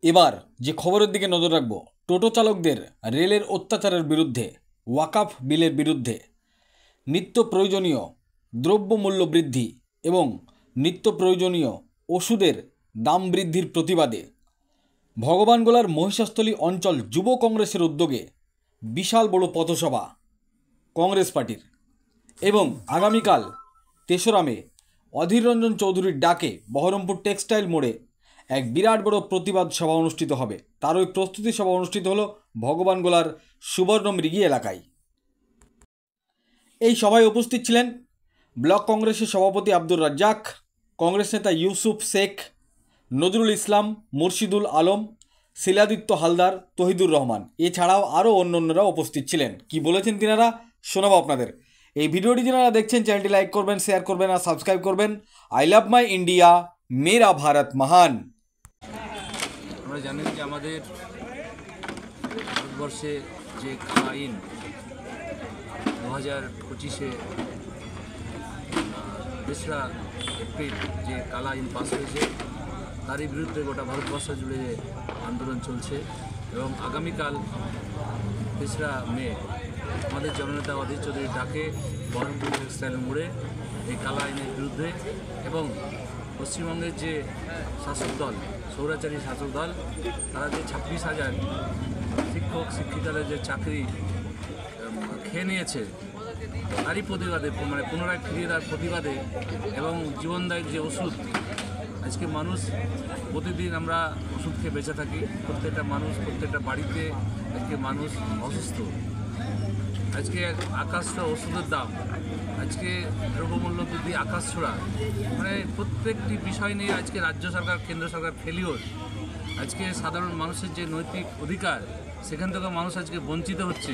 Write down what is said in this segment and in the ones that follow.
এবার যে খবরের দিকে নজর রাখব, টোটো চালকদের রেলের অত্যাচারের বিরুদ্ধে, ওয়াকাফ বিলের বিরুদ্ধে, নিত্য প্রয়োজনীয় দ্রব্যমূল্য বৃদ্ধি এবং নিত্য প্রয়োজনীয় ওষুধের দাম বৃদ্ধির প্রতিবাদে ভগবানগোলার মহিষাস্থলী অঞ্চল যুব কংগ্রেসের উদ্যোগে বিশাল বড় পথসভা কংগ্রেস পার্টির এবং আগামীকাল ৩রা মে অধীর রঞ্জন চৌধুরীর ডাকে বহরমপুর টেক্সটাইল মোড়ে এক বিরাট বড় প্রতিবাদ সভা অনুষ্ঠিত হবে। তার ওই প্রস্তুতি সভা অনুষ্ঠিত হলো ভগবানগোলার সুবর্ণমৃগী এলাকায়। এই সভায় উপস্থিত ছিলেন ব্লক কংগ্রেসের সভাপতি আব্দুর রাজ্জাক, কংগ্রেস নেতা ইউসুফ শেখ, নজরুল ইসলাম, মুর্শিদুল আলম, শিলাদিত্য হালদার, তহিদুর রহমান, এছাড়াও আরও অন্যান্যরা উপস্থিত ছিলেন। কি বলেছেন তিনারা শোনাবো আপনাদের। এই ভিডিওটি যারা দেখছেন চ্যানেলটি লাইক করবেন, শেয়ার করবেন আর সাবস্ক্রাইব করবেন। আই লাভ মাই ইন্ডিয়া, মেরা ভারত মহান। আমরা জানেন যে আমাদের ভারতবর্ষে যে কালা আইন 2025-এ 3রা এপ্রিল যে কালা আইন পাস হয়েছে, তারই বিরুদ্ধে গোটা ভারতবর্ষ জুড়ে আন্দোলন চলছে এবং আগামীকাল 3রা মে আমাদের জননেতা অধীর চৌধুরীর ডাকে বহরমপুর টেক্সটাইল মোড়ে এই কালা আইনের বিরুদ্ধে এবং পশ্চিমবঙ্গের যে শাসক দল, স্বৈরাচারী শাসক দল, তারা যে 26,000 শিক্ষক শিক্ষিকাদের যে চাকরি খেয়ে নিয়েছে তারই প্রতিবাদে, মানে পুনরায় ফিরিয়ে দেওয়ার প্রতিবাদে এবং জীবনদায়ী যে ওষুধ, আজকে মানুষ প্রতিদিন আমরা ওষুধ খেয়ে বেঁচে থাকি, প্রত্যেকটা মানুষ প্রত্যেকটা বাড়িতে আজকে মানুষ অসুস্থ। আজকে আকাশটা ওষুধের দাম, আজকে দ্রব্যমূল্য বৃদ্ধি আকাশ ছোঁড়া, মানে প্রত্যেকটি বিষয় নিয়ে আজকে রাজ্য সরকার কেন্দ্র সরকার ফেলিওর। আজকে সাধারণ মানুষের যে নৈতিক অধিকার, সেখান থেকে মানুষ আজকে বঞ্চিত হচ্ছে।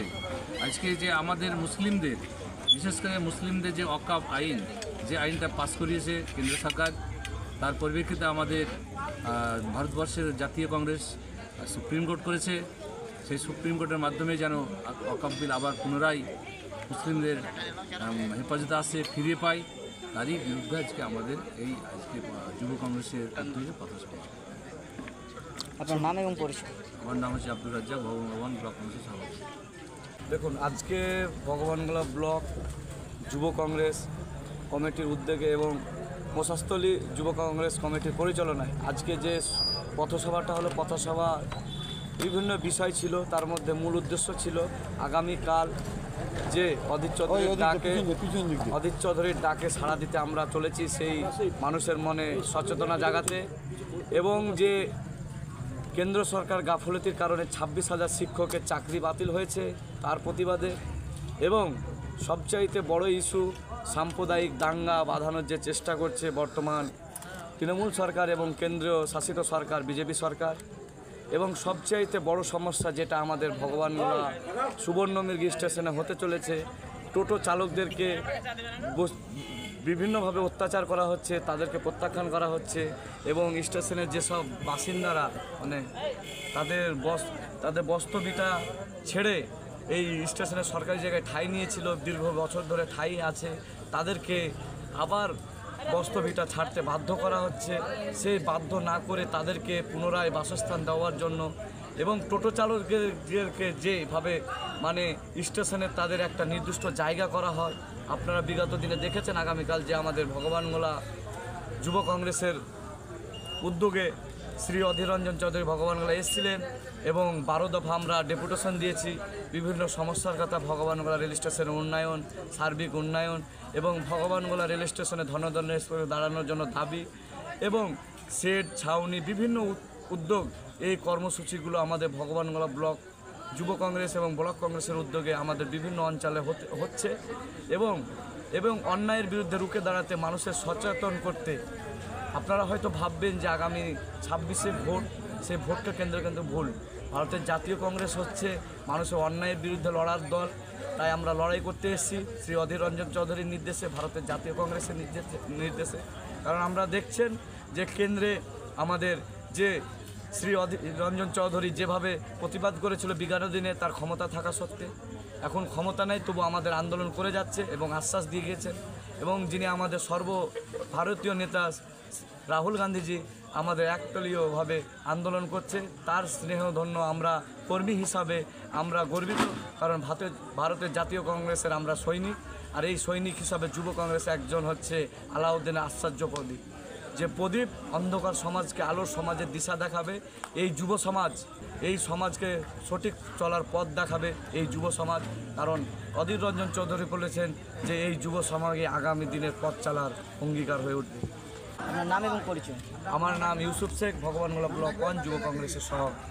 আজকে যে আমাদের মুসলিমদের, বিশেষ করে মুসলিমদের যে ওয়াকফ আইন, যে আইনটা পাস করিয়েছে কেন্দ্র সরকার, তার পরিপ্রেক্ষিতে আমাদের ভারতবর্ষের জাতীয় কংগ্রেস সুপ্রিম কোর্ট করেছে। সেই সুপ্রিম কোর্টের মাধ্যমে যেন ওয়াকফ বিল আবার পুনরায় মুসলিমদের হেফাজতে আসে, ফিরিয়ে পায়, তারই বিরুদ্ধে আজকে আমাদের এই আজকে যুব কংগ্রেসের উদ্যোগে পথসভা। আপনার নাম এবং পরিচয়? আমার নাম হচ্ছে আব্দুর রাজ্জাক, ভগবান ব্লক কংগ্রেসের সভাপতি। দেখুন, আজকে ভগবানগোলা ব্লক যুব কংগ্রেস কমিটির উদ্যোগে এবং মহিষাস্থলী যুব কংগ্রেস কমিটির পরিচালনায় আজকে যে পথসভাটা হলো, পথসভা বিভিন্ন বিষয় ছিল, তার মধ্যে মূল উদ্দেশ্য ছিল আগামীকাল যে অধীর চৌধুরীর ডাকে সাড়া দিতে আমরা চলেছি, সেই মানুষের মনে সচেতনা জাগাতে এবং যে কেন্দ্র সরকার গাফলতির কারণে 26,000 শিক্ষকের চাকরি বাতিল হয়েছে তার প্রতিবাদে এবং সবচাইতে বড় ইস্যু সাম্প্রদায়িক দাঙ্গা বাঁধানোর যে চেষ্টা করছে বর্তমান তৃণমূল সরকার এবং কেন্দ্রীয় শাসিত সরকার বিজেপি সরকার, এবং সবচাইতে বড় সমস্যা যেটা আমাদের ভগবানগোলা সুবর্ণমৃগী স্টেশনে হতে চলেছে, টোটো চালকদেরকে বিভিন্নভাবে অত্যাচার করা হচ্ছে, তাদেরকে প্রত্যাখ্যান করা হচ্ছে এবং স্টেশনের যেসব বাসিন্দারা মানে তাদের বস্তভিটা ছেড়ে এই স্টেশনের সরকারি জায়গায় ঠাঁই নিয়েছিল, দীর্ঘ বছর ধরে ঠাঁই আছে, তাদেরকে আবার বস্তভিটা ছাড়তে বাধ্য করা হচ্ছে। সেই বাধ্য না করে তাদেরকে পুনরায় বাসস্থান দেওয়ার জন্য এবং টোটো চালকদেরকে যেভাবে মানে স্টেশনে তাদের একটা নির্দিষ্ট জায়গা করা হয়, আপনারা বিগত দিনে দেখেছেন। আগামীকাল যে আমাদের ভগবানগোলা যুব কংগ্রেসের উদ্যোগে শ্রী অধীর রঞ্জন চৌধুরী ভগবানগোলা এসেছিলেন এবং 12 দফা আমরা ডেপুটেশন দিয়েছি, বিভিন্ন সমস্যার কথা, ভগবানগোলা রেল স্টেশনের উন্নয়ন, সার্বিক উন্নয়ন এবং ভগবানগোলা রেল স্টেশনে ধনধন্য দাঁড়ানোর জন্য দাবি এবং শেড ছাউনি বিভিন্ন উদ্যোগ। এই কর্মসূচিগুলো আমাদের ভগবানগোলা ব্লক যুব কংগ্রেস এবং ব্লক কংগ্রেসের উদ্যোগে আমাদের বিভিন্ন অঞ্চলে হচ্ছে এবং অন্যায়ের বিরুদ্ধে রুখে দাঁড়াতে, মানুষের সচেতন করতে। আপনারা হয়তো ভাববেন যে আগামী 26-এ ভোট, সেই ভোটটা কেন্দ্র কিন্তু ভুল। ভারতের জাতীয় কংগ্রেস হচ্ছে মানুষের অন্যায়ের বিরুদ্ধে লড়ার দল, তাই আমরা লড়াই করতে এসেছি শ্রী অধীর রঞ্জন চৌধুরীর নির্দেশে, ভারতের জাতীয় কংগ্রেসের নির্দেশে। কারণ আমরা দেখছেন যে কেন্দ্রে আমাদের যে শ্রী অধীর রঞ্জন চৌধুরী যেভাবে প্রতিবাদ করেছিল বিগত দিনে, তার ক্ষমতা থাকা সত্ত্বে এখন ক্ষমতা নেই, তবু আমাদের আন্দোলন করে যাচ্ছে এবং আশ্বাস দিয়ে গিয়েছেন। এবং যিনি আমাদের সর্বভারতীয় নেতা রাহুল গান্ধীজি, আমাদের একদলীয়ভাবে আন্দোলন করছে, তার স্নেহধন্য আমরা কর্মী হিসাবে আমরা গর্বিত। কারণ ভারতের জাতীয় কংগ্রেসের আমরা সৈনিক, আর এই সৈনিক হিসাবে যুব কংগ্রেসে একজন হচ্ছে আলাউদ্দিনের আশ্চর্য প্রদীপ, যে প্রদীপ অন্ধকার সমাজকে আলোর সমাজের দিশা দেখাবে। এই যুব সমাজ এই সমাজকে সঠিক চলার পথ দেখাবে এই যুব সমাজ। কারণ অধীর রঞ্জন চৌধুরী বলেছেন যে এই যুব সমাজে আগামী দিনের পথ চলার অঙ্গীকার হয়ে উঠবে। আপনার নাম এবং পরিচয়? আমার নাম ইউসুফ শেখ, ভগবানগোলা ব্লক 1 যুব কংগ্রেসের সভাপতি।